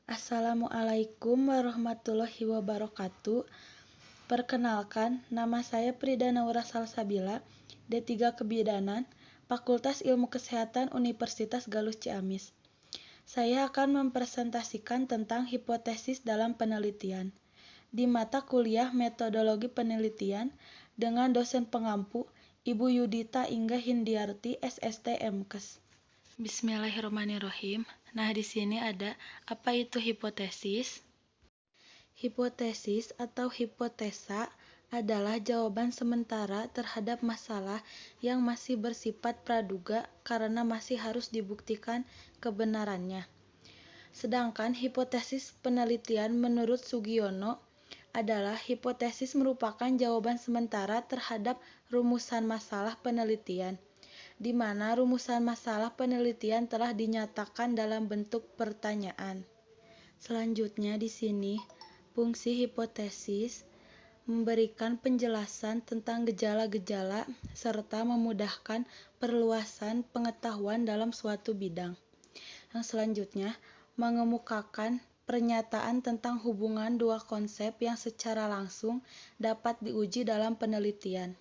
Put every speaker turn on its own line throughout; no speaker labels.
Assalamualaikum warahmatullahi wabarakatuh. Perkenalkan, nama saya Prida Naura Salsabila, D3 Kebidanan, Fakultas Ilmu Kesehatan Universitas Galus Ciamis. Saya akan mempresentasikan tentang hipotesis dalam penelitian. Di mata kuliah Metodologi Penelitian dengan dosen pengampu Ibu Yudita Ingga Hindiarti SST MKes. Bismillahirrahmanirrahim. Nah, di sini ada apa itu hipotesis? Hipotesis atau hipotesa adalah jawaban sementara terhadap masalah yang masih bersifat praduga karena masih harus dibuktikan kebenarannya. Sedangkan hipotesis penelitian menurut Sugiono adalah hipotesis merupakan jawaban sementara terhadap rumusan masalah penelitian, di mana rumusan masalah penelitian telah dinyatakan dalam bentuk pertanyaan. Selanjutnya di sini, fungsi hipotesis memberikan penjelasan tentang gejala-gejala serta memudahkan perluasan pengetahuan dalam suatu bidang. Yang selanjutnya, mengemukakan pernyataan tentang hubungan dua konsep yang secara langsung dapat diuji dalam penelitian.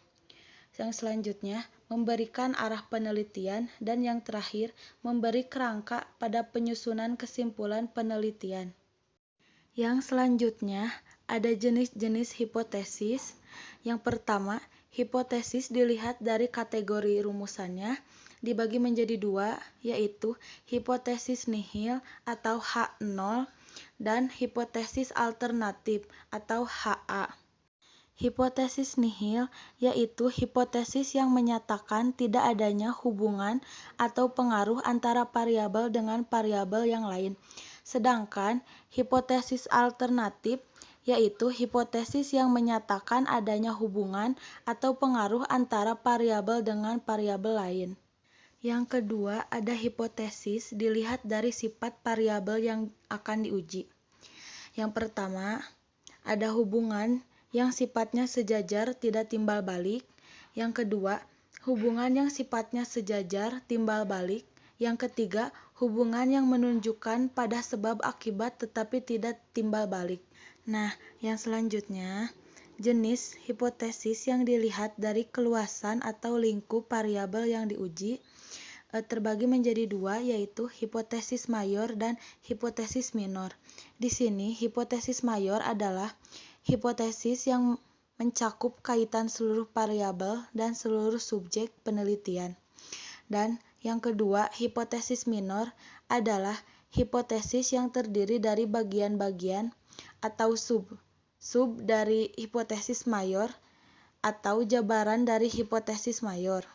Yang selanjutnya, memberikan arah penelitian, dan yang terakhir, memberi kerangka pada penyusunan kesimpulan penelitian. Yang selanjutnya, ada jenis-jenis hipotesis. Yang pertama, hipotesis dilihat dari kategori rumusannya, dibagi menjadi dua, yaitu hipotesis nihil atau H0 dan hipotesis alternatif atau HA. Hipotesis nihil yaitu hipotesis yang menyatakan tidak adanya hubungan atau pengaruh antara variabel dengan variabel yang lain. Sedangkan hipotesis alternatif yaitu hipotesis yang menyatakan adanya hubungan atau pengaruh antara variabel dengan variabel lain. Yang kedua, ada hipotesis dilihat dari sifat variabel yang akan diuji. Yang pertama, ada hubungan yang sifatnya sejajar tidak timbal balik. Yang kedua, hubungan yang sifatnya sejajar timbal balik. Yang ketiga, hubungan yang menunjukkan pada sebab akibat tetapi tidak timbal balik. Nah, yang selanjutnya, jenis hipotesis yang dilihat dari keluasan atau lingkup variabel yang diuji terbagi menjadi dua, yaitu hipotesis mayor dan hipotesis minor. Di sini, hipotesis mayor adalah hipotesis yang mencakup kaitan seluruh variabel dan seluruh subjek penelitian. Dan yang kedua, hipotesis minor adalah hipotesis yang terdiri dari bagian-bagian atau sub dari hipotesis mayor atau jabaran dari hipotesis mayor.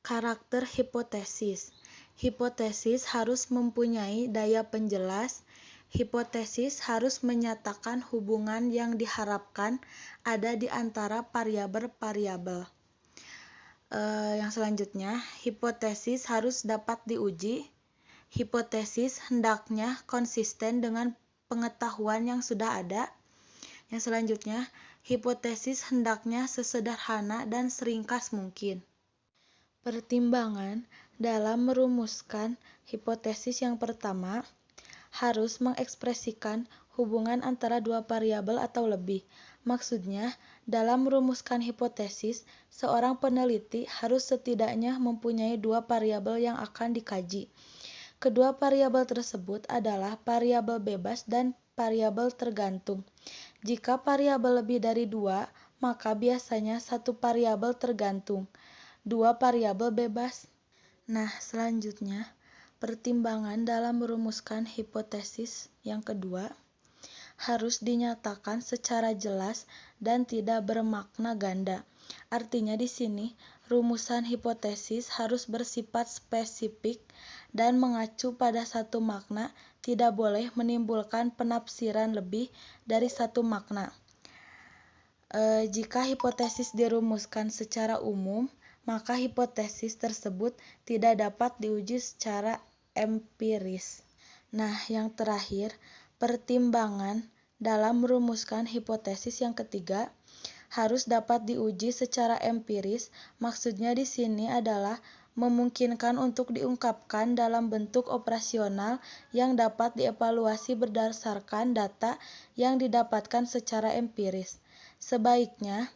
Karakter hipotesis. Hipotesis harus mempunyai daya penjelas. Hipotesis harus menyatakan hubungan yang diharapkan ada di antara variabel-variabel. Yang selanjutnya, hipotesis harus dapat diuji. Hipotesis hendaknya konsisten dengan pengetahuan yang sudah ada. Yang selanjutnya, hipotesis hendaknya sesederhana dan seringkas mungkin. Pertimbangan dalam merumuskan hipotesis yang pertama, harus mengekspresikan hubungan antara dua variabel atau lebih. Maksudnya, dalam merumuskan hipotesis, seorang peneliti harus setidaknya mempunyai dua variabel yang akan dikaji. Kedua variabel tersebut adalah variabel bebas dan variabel tergantung. Jika variabel lebih dari dua, maka biasanya satu variabel tergantung, dua variabel bebas. Nah, selanjutnya, pertimbangan dalam merumuskan hipotesis yang kedua harus dinyatakan secara jelas dan tidak bermakna ganda. Artinya di sini rumusan hipotesis harus bersifat spesifik dan mengacu pada satu makna, tidak boleh menimbulkan penafsiran lebih dari satu makna. Jika hipotesis dirumuskan secara umum, maka hipotesis tersebut tidak dapat diuji secara empiris. Nah, yang terakhir, pertimbangan dalam merumuskan hipotesis yang ketiga harus dapat diuji secara empiris. Maksudnya di sini adalah memungkinkan untuk diungkapkan dalam bentuk operasional yang dapat dievaluasi berdasarkan data yang didapatkan secara empiris. Sebaiknya,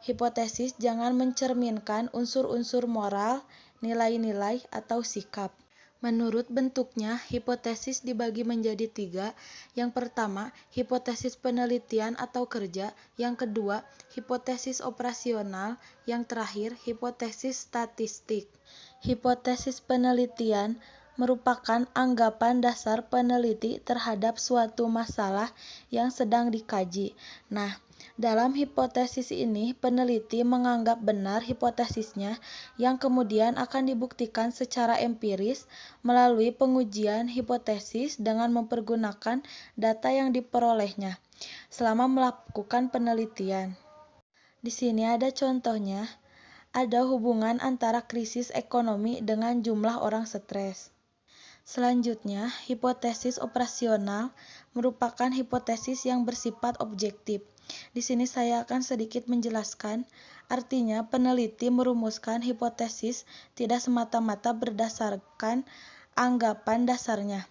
hipotesis jangan mencerminkan unsur-unsur moral, nilai-nilai, atau sikap. Menurut bentuknya, hipotesis dibagi menjadi 3. Yang pertama, hipotesis penelitian atau kerja. Yang kedua, hipotesis operasional. Yang terakhir, hipotesis statistik. Hipotesis penelitian merupakan anggapan dasar peneliti terhadap suatu masalah yang sedang dikaji. Nah, dalam hipotesis ini, peneliti menganggap benar hipotesisnya yang kemudian akan dibuktikan secara empiris melalui pengujian hipotesis dengan mempergunakan data yang diperolehnya selama melakukan penelitian. Di sini ada contohnya, ada hubungan antara krisis ekonomi dengan jumlah orang stres. Selanjutnya, hipotesis operasional merupakan hipotesis yang bersifat objektif. Di sini saya akan sedikit menjelaskan, artinya peneliti merumuskan hipotesis tidak semata-mata berdasarkan anggapan dasarnya,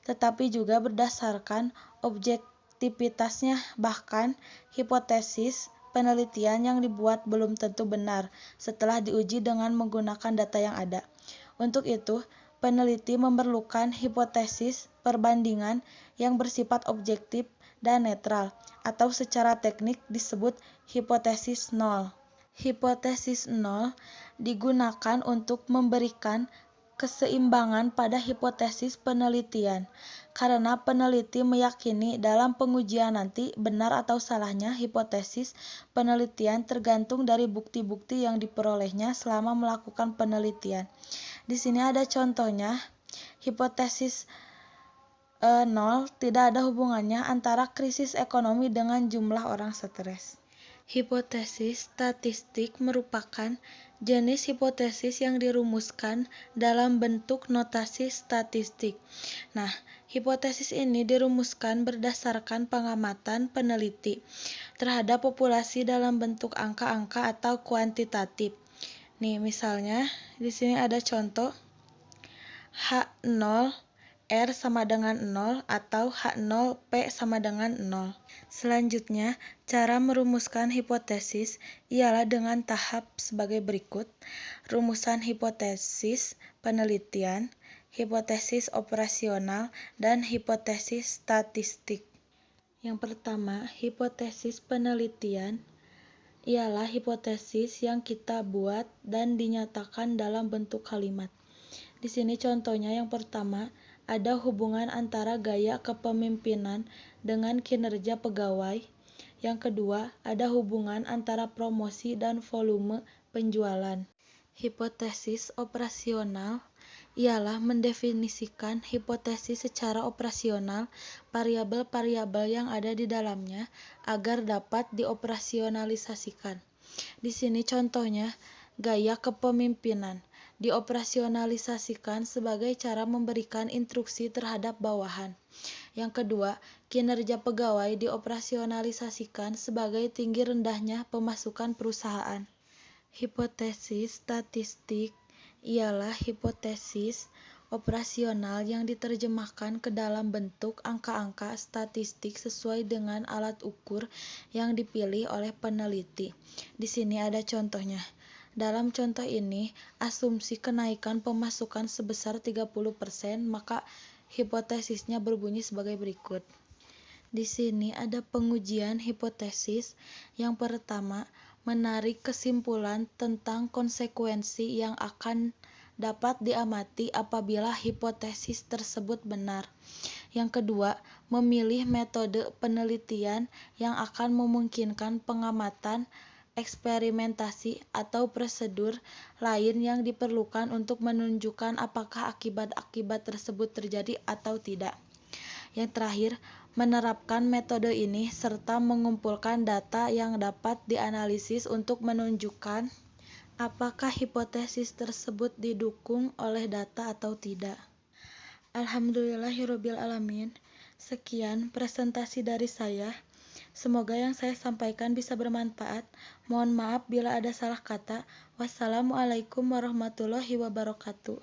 tetapi juga berdasarkan objektivitasnya. Bahkan, hipotesis penelitian yang dibuat belum tentu benar setelah diuji dengan menggunakan data yang ada. Untuk itu, peneliti memerlukan hipotesis perbandingan yang bersifat objektif dan netral, atau secara teknik disebut hipotesis nol. Hipotesis nol digunakan untuk memberikan keseimbangan pada hipotesis penelitian, karena peneliti meyakini dalam pengujian nanti benar atau salahnya hipotesis penelitian tergantung dari bukti-bukti yang diperolehnya selama melakukan penelitian. Di sini ada contohnya, hipotesis nol tidak ada hubungannya antara krisis ekonomi dengan jumlah orang stres. Hipotesis statistik merupakan jenis hipotesis yang dirumuskan dalam bentuk notasi statistik. Nah, hipotesis ini dirumuskan berdasarkan pengamatan peneliti terhadap populasi dalam bentuk angka-angka atau kuantitatif. Nih, misalnya di sini ada contoh H0 R sama dengan 0 atau H0 P sama dengan 0. Selanjutnya, cara merumuskan hipotesis ialah dengan tahap sebagai berikut. Rumusan hipotesis penelitian, hipotesis operasional, dan hipotesis statistik. Yang pertama, hipotesis penelitian ialah hipotesis yang kita buat dan dinyatakan dalam bentuk kalimat. Di sini contohnya yang pertama, ada hubungan antara gaya kepemimpinan dengan kinerja pegawai. Yang kedua, ada hubungan antara promosi dan volume penjualan. Hipotesis operasional ialah mendefinisikan hipotesis secara operasional variabel-variabel yang ada di dalamnya agar dapat dioperasionalisasikan. Di sini contohnya, gaya kepemimpinan dioperasionalisasikan sebagai cara memberikan instruksi terhadap bawahan. Yang kedua, kinerja pegawai dioperasionalisasikan sebagai tinggi rendahnya pemasukan perusahaan. Hipotesis statistik ialah hipotesis operasional yang diterjemahkan ke dalam bentuk angka-angka statistik sesuai dengan alat ukur yang dipilih oleh peneliti. Di sini ada contohnya. Dalam contoh ini, asumsi kenaikan pemasukan sebesar 30%, maka hipotesisnya berbunyi sebagai berikut. Di sini ada pengujian hipotesis. Yang pertama, menarik kesimpulan tentang konsekuensi yang akan dapat diamati apabila hipotesis tersebut benar. Yang kedua, memilih metode penelitian yang akan memungkinkan pengamatan, eksperimentasi, atau prosedur lain yang diperlukan untuk menunjukkan apakah akibat-akibat tersebut terjadi atau tidak. Yang terakhir, menerapkan metode ini serta mengumpulkan data yang dapat dianalisis untuk menunjukkan apakah hipotesis tersebut didukung oleh data atau tidak. Alhamdulillahirabbil alamin. Sekian presentasi dari saya. Semoga yang saya sampaikan bisa bermanfaat. Mohon maaf bila ada salah kata. Wassalamualaikum warahmatullahi wabarakatuh.